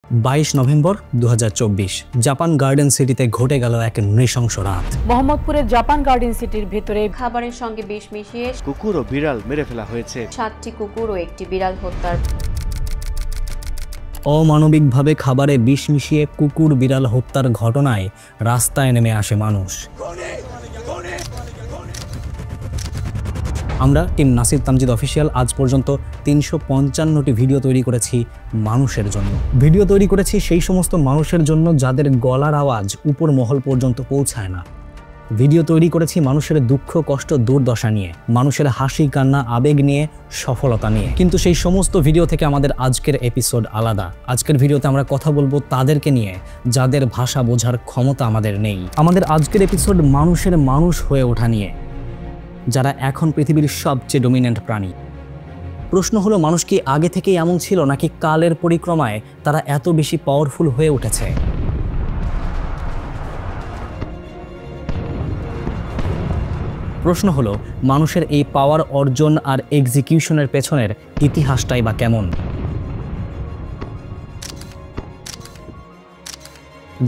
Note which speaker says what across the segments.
Speaker 1: 22 November 2024 Japan garden সিটিতে ঘটে গেল এক নৃশংস রাত।
Speaker 2: মোহাম্মদপুরের জাপান গার্ডেন সিটির ভেতরে
Speaker 3: খাবারের সঙ্গে বিষ মিশিয়ে
Speaker 4: কুকুর ও বিড়াল মেরে ফেলা হয়েছে।
Speaker 3: 7টি কুকুর ও একটি বিড়াল হত্যার
Speaker 1: অমানবিকভাবে খাবারে বিষ মিশিয়ে কুকুর বিড়াল হত্যার ঘটনায় রাস্তায় নেমে আসে মানুষ। আমরা টিম নাসির তামজিদ অফিসিয়াল আজ পর্যন্ত 355টি ভিডিও তৈরি করেছি মানুষের জন্য। ভিডিও তৈরি করেছি সেই সমস্ত মানুষের জন্য যাদের গলার আওয়াজ উপর মহল পর্যন্ত পৌঁছায় না। ভিডিও তৈরি করেছি মানুষের দুঃখ কষ্ট দুর্দশা নিয়ে, মানুষের হাসি কান্না আবেগ নিয়ে, সফলতা নিয়ে। কিন্তু সেই সমস্ত ভিডিও থেকে আমাদের আজকের এপিসোড আলাদা। আজকের ভিডিওতে আমরা কথা বলবো তাদেরকে নিয়ে যাদের ভাষা বোঝার ক্ষমতা আমাদের নেই। আমাদের আজকের এপিসোড মানুষের মানুষ হয়ে ওঠা নিয়ে, যারা এখন পৃথিবীর সবচেয়ে ডমিনেন্ট প্রাণী। প্রশ্ন হলো, মানুষ কি আগে থেকেই এমন ছিল নাকি কালের পরিক্রমায় তারা এত বেশি পাওয়ারফুল হয়ে উঠেছে? প্রশ্ন হলো, মানুষের এই পাওয়ার অর্জন আর এক্সিকিউশনের পেছনের ইতিহাসটাই বা কেমন?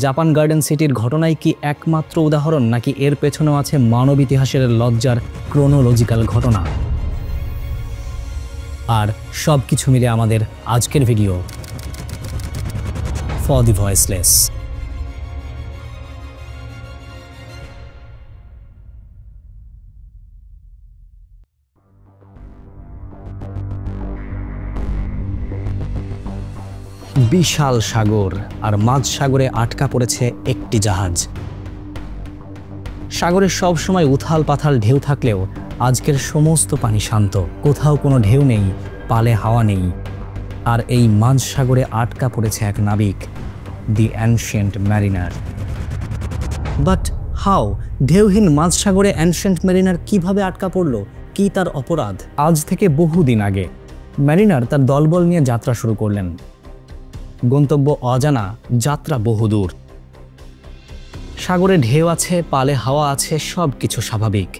Speaker 1: জাপান গার্ডেন সিটির ঘটনায় কি একমাত্র উদাহরণ, নাকি এর পেছনেও আছে মানব ইতিহাসের লজ্জার ক্রোনোলজিক্যাল ঘটনা? আর সব কিছু মিলে আমাদের আজকের ভিডিও ফর দি ভয়েসলেস। বিশাল সাগর, আর মাঝ সাগরে আটকা পড়েছে একটি জাহাজ। সাগরে সব সময় উথাল পাথাল ঢেউ থাকলেও আজকের সমস্ত পানি শান্ত, কোথাও কোনো ঢেউ নেই, পালে হাওয়া নেই। আর এই মাঝ সাগরে আটকা পড়েছে এক নাবিক, the ancient mariner. But how? ঢেউহীন মাঝ সাগরে অ্যানশিয়েন্ট ম্যারিনার কিভাবে আটকা পড়ল? কি তার অপরাধ? আজ থেকে বহুদিন আগে ম্যারিনার তার দলবল নিয়ে যাত্রা শুরু করলেন। গন্তব্য অজানা, যাত্রা বহুদূর। সাগরে ঢেউ আছে, পালে হাওয়া আছে, সব কিছু স্বাভাবিক।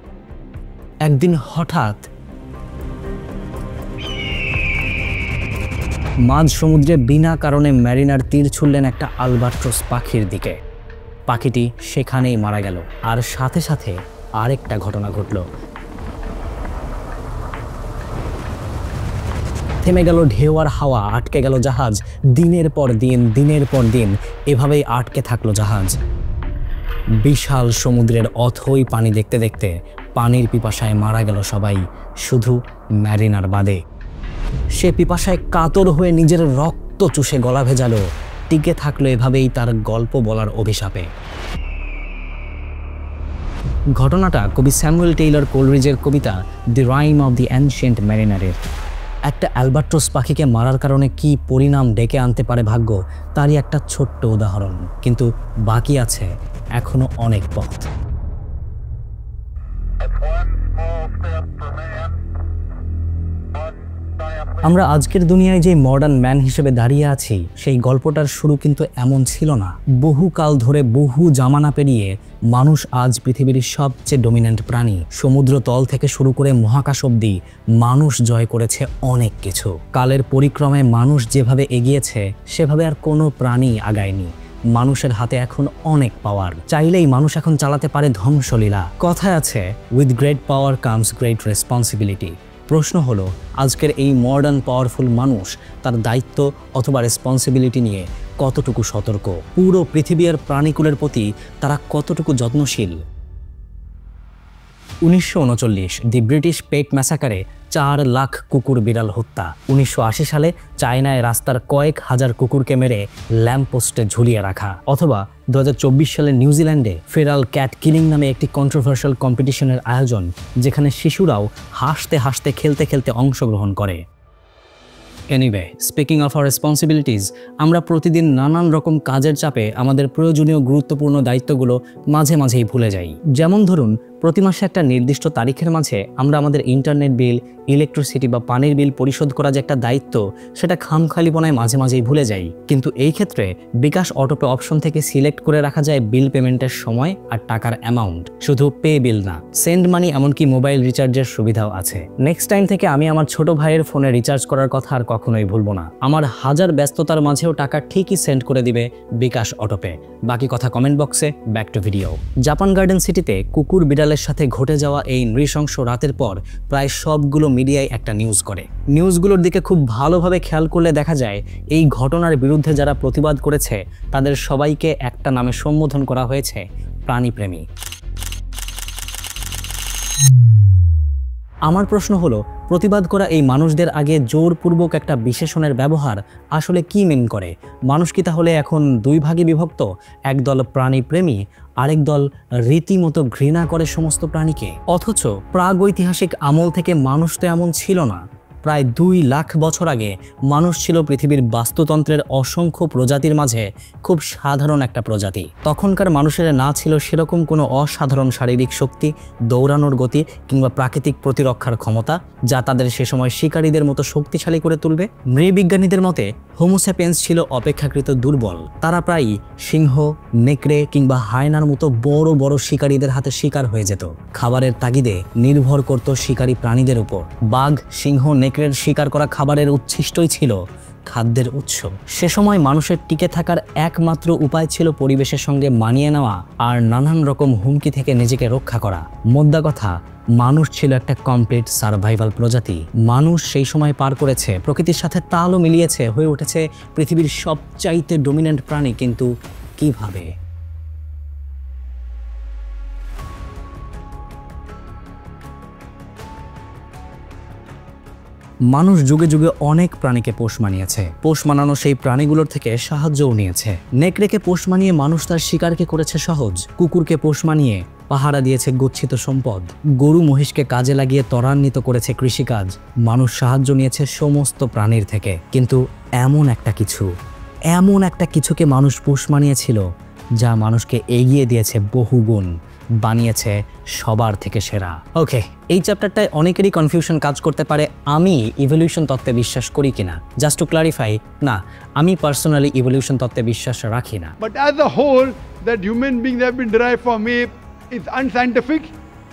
Speaker 1: একদিন হঠাৎ মাঝ সমুদ্রে বিনা কারণে ম্যারিনার তীর ছুড়লেন একটা আলবাট্রস পাখির দিকে। পাখিটি সেখানেই মারা গেল। আর সাথে সাথে আরেকটা ঘটনা ঘটল। থেমে গেল ঢেউ আর হাওয়া, আটকে গেল জাহাজ। দিনের পর দিন এভাবেই আটকে থাকলো জাহাজ। বিশাল সমুদ্রের অথই পানি দেখতে দেখতে পানির পিপাসায় মারা গেল সবাই, শুধু ম্যারিনার বাদে। সে পিপাসায় কাতর হয়ে নিজের রক্ত চুষে গলা ভেজালো, টিকে থাকলো এভাবেই তার গল্প বলার অভিশাপে। ঘটনাটা কবি স্যামুয়েল টেইলর কোলরিজের কবিতা the rhyme of the ancient ম্যারিনারের। একটা অ্যালবাট্রস পাখিকে মারার কারণে কি পরিণাম ডেকে আনতে পারে ভাগ্য, তারই একটা ছোট্ট উদাহরণ। কিন্তু বাকি আছে এখনো অনেক পথ। আমরা আজকের দুনিয়ায় যে মডার্ন ম্যান হিসেবে দাঁড়িয়ে আছি, সেই গল্পটার শুরু কিন্তু এমন ছিল না। বহুকাল ধরে, বহু জামানা পেরিয়ে মানুষ আজ পৃথিবীর সবচেয়ে ডমিনেন্ট প্রাণী। সমুদ্র তল থেকে শুরু করে মহাকাশ অবধি মানুষ জয় করেছে অনেক কিছু। কালের পরিক্রমায় মানুষ যেভাবে এগিয়েছে, সেভাবে আর কোনো প্রাণী আগায়নি। মানুষের হাতে এখন অনেক পাওয়ার, চাইলেই মানুষ এখন চালাতে পারে ধ্বংসলীলা। কথায় আছে, with great power comes great responsibility. প্রশ্ন হলো, আজকের এই মডার্ন পাওয়ারফুল মানুষ তার দায়িত্ব অথবা রেসপন্সিবিলিটি নিয়ে কতটুকু সতর্ক? পুরো পৃথিবীর প্রাণীকুলের প্রতি তারা কতটুকু যত্নশীল? 1939 দি ব্রিটিশ পেট ম্যাসাকারে 4 লাখ কুকুর বিড়াল হত্যা। 1980 সালে চায়নায় রাস্তার কয়েক হাজার কুকুরকে মেরে ল্যাম্পপোস্টে ঝুলিয়ে রাখা। অথবা 2024 সালে নিউজিল্যান্ডে ফেরাল ক্যাট কিলিং নামে একটি কন্ট্রোভার্সিয়াল কম্পিটিশনের আয়োজন, যেখানে শিশুরাও হাসতে হাসতে খেলতে খেলতে অংশগ্রহণ করে। Anyway, speaking of our responsibilities, আমরা প্রতিদিন নানান রকম কাজের চাপে আমাদের প্রয়োজনীয় গুরুত্বপূর্ণ দায়িত্বগুলো মাঝে মাঝেই ভুলে যাই। যেমন ধরুন, প্রতি মাসে একটা নির্দিষ্ট তারিখের মাঝে আমরা আমাদের ইন্টারনেট বিল, ইলেকট্রিসিটি বা পানির বিল পরিশোধ করা যে একটা দায়িত্ব, সেটা খামখালিপনায় মাঝে মাঝেই ভুলে যাই। কিন্তু এই ক্ষেত্রে বিকাশ অটোপে অপশন থেকে সিলেক্ট করে রাখা যায় বিল পেমেন্টের সময় আর টাকার অ্যামাউন্ট, শুধু পে বিল না, সেন্ড মানি, এমনকি মোবাইল রিচার্জের সুবিধাও আছে। নেক্সট টাইম থেকে আমি আমার ছোট ভাইয়ের ফোনে রিচার্জ করার কথা আর কখনোই ভুলবো না। আমার হাজার ব্যস্ততার মাঝেও টাকা ঠিকই সেন্ড করে দিবে বিকাশ অটোপে। বাকি কথা কমেন্ট বক্সে। Back to video. Japan garden সিটিতে কুকুর বিড়ালের সাথে ঘটে যাওয়া এই নৃশংস রাতের পর প্রায় সবগুলো মিডিয়ায় একটা নিউজ করে। নিউজগুলোর দিকে খুব ভালোভাবে খেয়াল করলে দেখা যায় এই ঘটনার বিরুদ্ধে যারা প্রতিবাদ করেছে তাদের সবাইকে একটা নামে সম্বোধন করা হয়েছে, প্রাণীপ্রেমী। আমার প্রশ্ন হলো, প্রতিবাদ করা এই মানুষদের আগে জোরপূর্বক একটা বিশেষণের ব্যবহার আসলে কি মিন করে? মানুষ কি তাহলে এখন দুই ভাগে বিভক্ত? একদল প্রাণীপ্রেমী, আরেক দল রীতিমতো ঘৃণা করে সমস্ত প্রাণীকে। অথচ প্রাগৈতিহাসিক আমল থেকে মানুষ তো এমন ছিল না। প্রায় 2 লাখ বছর আগে মানুষ ছিল পৃথিবীর বাস্তুতন্ত্রের অসংখ্য প্রজাতির মাঝে খুব সাধারণ একটা প্রজাতি। তখনকার মানুষের না ছিল সেরকম কোনো অসাধারণ শারীরিক শক্তি, দৌড়ানোর গতি কিংবা প্রাকৃতিক প্রতিরক্ষার ক্ষমতা যা তাদের সে সময় শিকারীদের মতো শক্তিশালী করে তুলবে। নৃবিজ্ঞানীদের মতে হোমোস্যাপিয়েন্স ছিল অপেক্ষাকৃত দুর্বল। তারা প্রায়ই সিংহ, নেকড়ে কিংবা হায়নার মতো বড় বড় শিকারীদের হাতে শিকার হয়ে যেত। খাবারের তাগিদে নির্ভর করত শিকারী প্রাণীদের উপর। বাঘ, সিংহ, নেকড়ের শিকার করা খাবারের উচ্ছিষ্টই ছিল খাদ্যের উৎস। সে সময় মানুষের টিকে থাকার একমাত্র উপায় ছিল পরিবেশের সঙ্গে মানিয়ে নেওয়া আর নানান রকম হুমকি থেকে নিজেকে রক্ষা করা। মোদ্দা কথা, মানুষ ছিল একটা কমপ্লিট সার্ভাইভাল প্রজাতি। মানুষ সেই সময় পার করেছে, প্রকৃতির সাথে তালও মিলিয়েছে, হয়ে উঠেছে পৃথিবীর সবচাইতে ডমিনেন্ট প্রাণী। কিন্তু কিভাবে? মানুষ যুগে যুগে অনেক প্রাণীকে পোষ মানিয়েছে। পোষ মানানো সেই প্রাণীগুলোর থেকে সাহায্যও নিয়েছে। নেকড়েকে পোষ মানিয়ে মানুষ তার শিকারকে করেছে সহজ। কুকুরকে পোষ মানিয়ে পাহারা দিয়েছে গচ্ছিত সম্পদ। গরু মহিষকে কাজে লাগিয়ে ত্বরান্বিত করেছে কৃষিকাজ। মানুষ সাহায্য নিয়েছে সমস্ত প্রাণীর থেকে। কিন্তু এমন একটা কিছুকে মানুষ পোষ মানিয়েছিল যা মানুষকে এগিয়ে দিয়েছে বহুগুণ, বানিয়েছে সবার থেকে সেরা। ওকে, এই চ্যাপ্টারটায় অনেকেরই কনফিউশন কাজ করতে পারে আমি ইভলিউশন তত্ত্বে বিশ্বাস করি কিনা। জাস্ট টু ক্লারিফাই, না, আমি পার্সোনালি ইভলিউশন তত্ত্বে বিশ্বাস রাখি না।
Speaker 5: But as a whole, that human beings have been derived from ape is unscientific,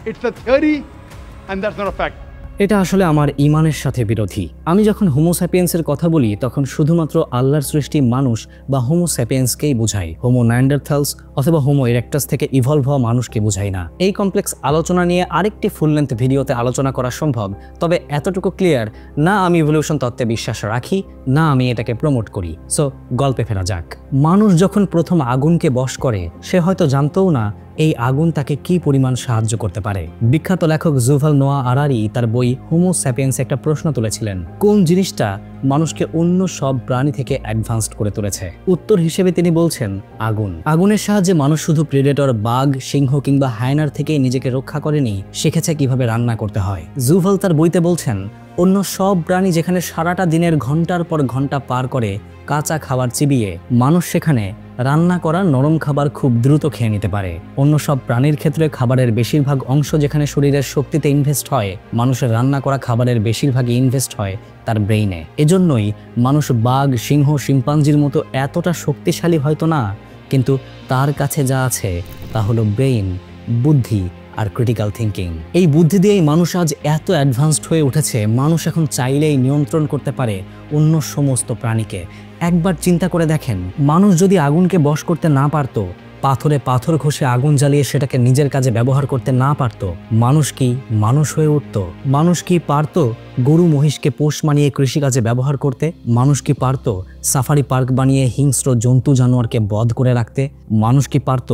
Speaker 5: it's a theory, and that's not a fact.
Speaker 1: এটা আসলে আমার ইমানের সাথে বিরোধী। আমি যখন হোমোস্যাপিয়েন্সের কথা বলি তখন শুধুমাত্র আল্লাহর সৃষ্টি মানুষ বা হোমোস্যাপিয়েন্সকেই বোঝাই। হোমো নায়ান্ডারথালস অথবা হোমো ইরেক্টাস থেকে ইভলভ হওয়া মানুষকে বোঝাই না। এই কমপ্লেক্স আলোচনা নিয়ে আরেকটি ফুল লেন্থ ভিডিওতে আলোচনা করা সম্ভব। তবে এতটুকু ক্লিয়ার, না আমি ইভলিউশন তত্ত্বে বিশ্বাস রাখি, না আমি এটাকে প্রমোট করি। সো গল্পে ফেরা যাক। মানুষ যখন প্রথম আগুনকে বশ করে, সে হয়তো জানতও না এই আগুন তাকে কি পরিমাণ সাহায্য করতে পারে। বিখ্যাত লেখক যুভাল নোয়া হারারি তার বই হোমো স্যাপিয়েন্স একটা প্রশ্ন তুলেছিলেন, কোন জিনিসটা মানুষকে অন্য সব প্রাণী থেকে অ্যাডভান্সড করে তুলেছে? উত্তর হিসেবে তিনি বলছেন আগুন। আগুনের সাহায্যে মানুষ শুধু প্রেডেটর বাঘ, সিংহ কিংবা হায়নার থেকে নিজেকে রক্ষা করেনি, শিখেছে কিভাবে রান্না করতে হয়। যুভাল তার বইতে বলছেন, অন্য সব প্রাণী যেখানে সারাটা দিনের ঘন্টার পর ঘন্টা পার করে কাঁচা খাবার চিবিয়ে, মানুষ সেখানে রান্না করা নরম খাবার খুব দ্রুত খেয়ে নিতে পারে। অন্য সব প্রাণীর ক্ষেত্রে খাবারের বেশিরভাগ অংশ যেখানে শরীরের শক্তিতে ইনভেস্ট হয়, মানুষের রান্না করা খাবারের বেশিরভাগই ইনভেস্ট হয় তার ব্রেইনে। এজন্যই মানুষ বাঘ, সিংহ, শিম্পাঞ্জির মতো এতটা শক্তিশালী হয়তো না, কিন্তু তার কাছে যা আছে তা হলো ব্রেইন, বুদ্ধি আর ক্রিটিক্যাল থিঙ্কিং। এই বুদ্ধি দিয়েই মানুষ আজ এত অ্যাডভান্সড হয়ে উঠেছে, মানুষ এখন চাইলেই নিয়ন্ত্রণ করতে পারে অন্য সমস্ত প্রাণীকে। একবার চিন্তা করে দেখেন, মানুষ যদি আগুনকে বশ করতে না পারত, পাথরে পাথর ঘষে আগুন জ্বালিয়ে সেটাকে নিজের কাজে ব্যবহার করতে না পারত, মানুষ কি মানুষ হয়ে উঠত? মানুষ কি পারত গরু মহিষকে পোষ মানিয়ে কৃষিকাজে ব্যবহার করতে? মানুষ কি পারত সাফারি পার্ক বানিয়ে হিংস্র জন্তু জানোয়ারকে বধ করে রাখতে? মানুষ কি পারত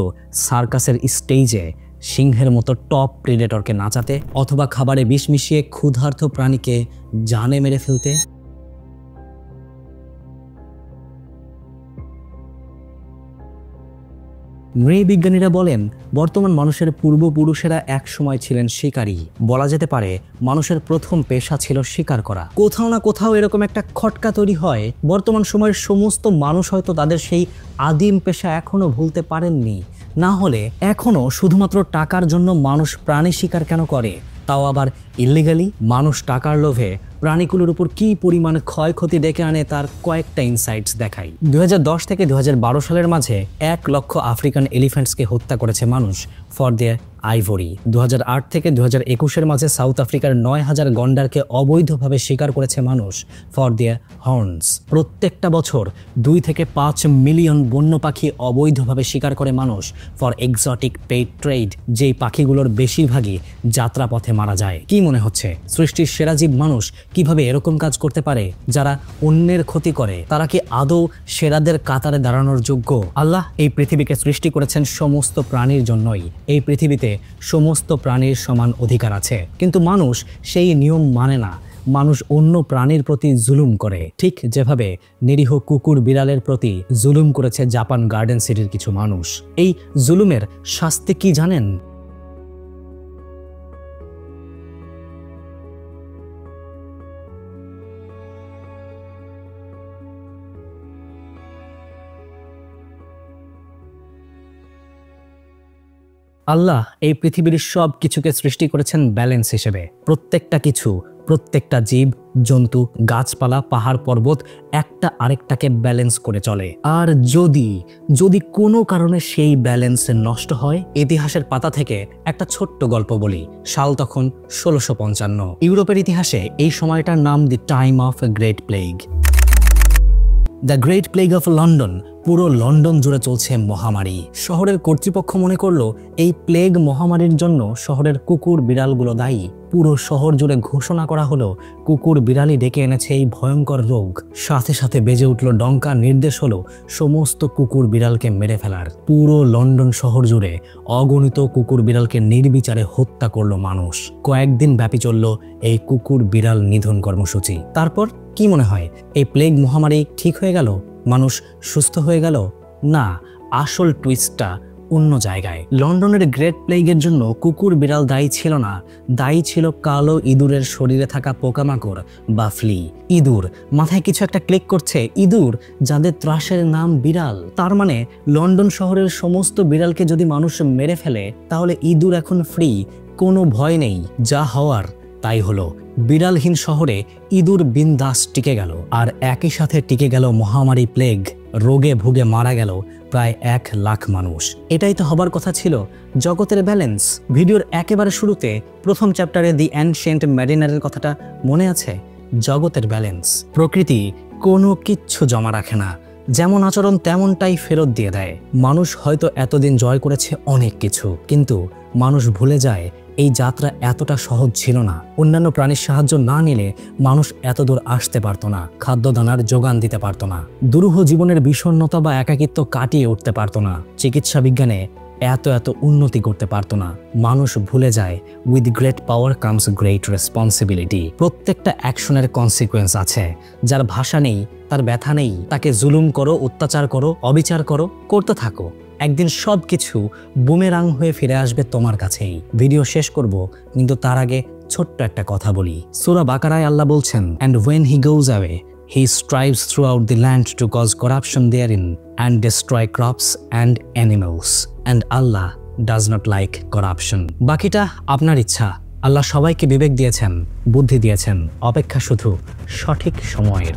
Speaker 1: সার্কাসের স্টেজে সিংহের মতো টপ প্রেডেটরকে নাচাতে, অথবা খাবারে বিষ মিশিয়ে ক্ষুধার্ত প্রাণীকে জানে মেরে ফেলতে? নৃবিজ্ঞানীরা বলেন, বর্তমান মানুষের পূর্বপুরুষেরা এক সময় ছিলেন শিকারী। বলা যেতে পারে মানুষের প্রথম পেশা ছিল শিকার করা। কোথাও না কোথাও এরকম একটা খটকা তৈরি হয়, বর্তমান সময়ের সমস্ত মানুষ হয়তো তাদের সেই আদিম পেশা এখনো ভুলতে পারেননি। না হলে এখনো শুধুমাত্র টাকার জন্য মানুষ প্রাণী শিকার কেন করে, তাও আবার ইলিগালি? মানুষ টাকার লোভে প্রাণীগুলোর উপর কি পরিমাণ ক্ষয়ক্ষতি ডেকে আনে তার কয়েকটা ইনসাইটস দেখাই। 2010 থেকে 2012 সালের মাঝে 1 লক্ষ আফ্রিকান এলিফ্যান্টসকে হত্যা করেছে মানুষ ফর দেয়ার আইভরি। 2008 থেকে 2021 মাঝে সাউথ আফ্রিকার 9000 গন্ডারকে অবৈধভাবে শিকার করেছে মানুষ ফর দেয়ার হর্নস। প্রত্যেকটা বছর 2 থেকে 5 মিলিয়ন বন্য পাখি অবৈধভাবে শিকার করে মানুষ ফর এক্সোটিক পেট ট্রেড, যেই পাখিগুলোর বেশিরভাগই যাত্রাপথে মারা যায়। কি মনে হচ্ছে সৃষ্টির সেরা জীব মানুষ কিভাবে এরকম কাজ করতে পারে? যারা অন্যের ক্ষতি করে তারা কি আদৌ সেরাদের কাতারে দাঁড়ানোর যোগ্য? আল্লাহ এই পৃথিবীকে সৃষ্টি করেছেন সমস্ত প্রাণীর জন্যই। এই পৃথিবীতে সমস্ত প্রাণীর সমান অধিকার আছে, কিন্তু মানুষ সেই নিয়ম মানে না। মানুষ অন্য প্রাণীর প্রতি জুলুম করে, ঠিক যেভাবে নিরীহ কুকুর বিড়ালের প্রতি জুলুম করেছে জাপান গার্ডেন সিটির কিছু মানুষ। এই জুলুমের শাস্তি কি জানেন? আল্লাহ এই পৃথিবীর সব কিছুকে সৃষ্টি করেছেন ব্যালেন্স হিসেবে। প্রত্যেকটা কিছু, প্রত্যেকটা জীব জন্তু, গাছপালা, পাহাড় পর্বত একটা আরেকটাকে ব্যালেন্স করে চলে। আর যদি কোনো কারণে সেই ব্যালেন্স নষ্ট হয়, ইতিহাসের পাতা থেকে একটা ছোট্ট গল্প বলি। সাল তখন 1655। ইউরোপের ইতিহাসে এই সময়টার নাম the time of great plague. The great plague of London. পুরো লন্ডন জুড়ে চলছে মহামারী। শহরের কর্তৃপক্ষ মনে করলো এই প্লেগ মহামারীর জন্য শহরের কুকুর বিড়ালগুলো দায়ী। পুরো শহর জুড়ে ঘোষণা করা হলো কুকুর বিড়ালই ডেকে এনেছে এই ভয়ঙ্কর রোগ। সাথে সাথে বেজে উঠল ডঙ্কা, নির্দেশ হলো সমস্ত কুকুর বিড়ালকে মেরে ফেলার। পুরো লন্ডন শহর জুড়ে অগণিত কুকুর বিড়ালকে নির্বিচারে হত্যা করলো মানুষ। কয়েকদিন ব্যাপী চলল এই কুকুর বিড়াল নিধন কর্মসূচি। তারপর কি মনে হয় এই প্লেগ মহামারী ঠিক হয়ে গেল? মানুষ সুস্থ হয়ে গেল? না, আসল টুইস্টটা অন্য জায়গায়। লন্ডনের গ্রেট প্লেগের জন্য কুকুর বিড়াল দায়ী ছিল না, দায়ী ছিল কালো ইঁদুরের শরীরে থাকা পোকামাকড় বা ফ্লি। ইঁদুর, মাথায় কিছু একটা ক্লিক করছে। ইঁদুর যাদের ত্রাসের নাম বিড়াল। তার মানে লন্ডন শহরের সমস্ত বিড়ালকে যদি মানুষ মেরে ফেলে তাহলে ইঁদুর এখন ফ্রি, কোনো ভয় নেই। যা হওয়ার তাই হলো। বিড়ালহীন শহরে ইঁদুর বিন্দাস টিকে গেল, আর একই সাথে টিকে গেল মহামারী প্লেগ। রোগে ভুগে মারা গেল প্রায় 1 লাখ মানুষ। এটাই তো হবার কথা ছিল, জগতের ব্যালেন্স। ভিডিওর একেবারে শুরুতে প্রথম চ্যাপ্টারে দি অ্যানশিয়েন্ট ম্যারিনারের কথাটা মনে আছে? জগতের ব্যালেন্স। প্রকৃতি কোনো কিচ্ছু জমা রাখে না, যেমন আচরণ তেমনটাই ফেরত দিয়ে দেয়। মানুষ হয়তো এতদিন জয় করেছে অনেক কিছু, কিন্তু মানুষ ভুলে যায় এই যাত্রা এতটা সহজ ছিল না। অন্যান্য প্রাণীর সাহায্য না নিলে মানুষ এত দূর আসতে পারতো না, খাদ্যদানার যোগান দিতে পারতো না, দুরূহ জীবনের বিষণ্ণতা বা একাকিত্ব কাটিয়ে উঠতে পারতো না, চিকিৎসা বিজ্ঞানে এত উন্নতি করতে পারতো না। মানুষ ভুলে যায় with great power comes great responsibility. প্রত্যেকটা অ্যাকশনের কনসিকুয়েন্স আছে। যার ভাষা নেই, তার ব্যথা নেই, তাকে জুলুম করো, অত্যাচার করো, অবিচার করো, করতে থাকো। একদিন সব কিছু বুমেরাং হয়ে ফিরে আসবে তোমার কাছেই। ভিডিও শেষ করব, কিন্তু তার আগে ছোট্ট একটা কথা বলি। সূরা বাকারায় আল্লাহ বলছেন, and when he goes away he strives throughout the land to cause corruption therein and destroy crops and animals and Allah does not like corruption. বাকিটা আপনার ইচ্ছা। আল্লাহ সবাইকে বিবেক দিয়েছেন, বুদ্ধি দিয়েছেন, অপেক্ষা শুধু সঠিক সময়ের।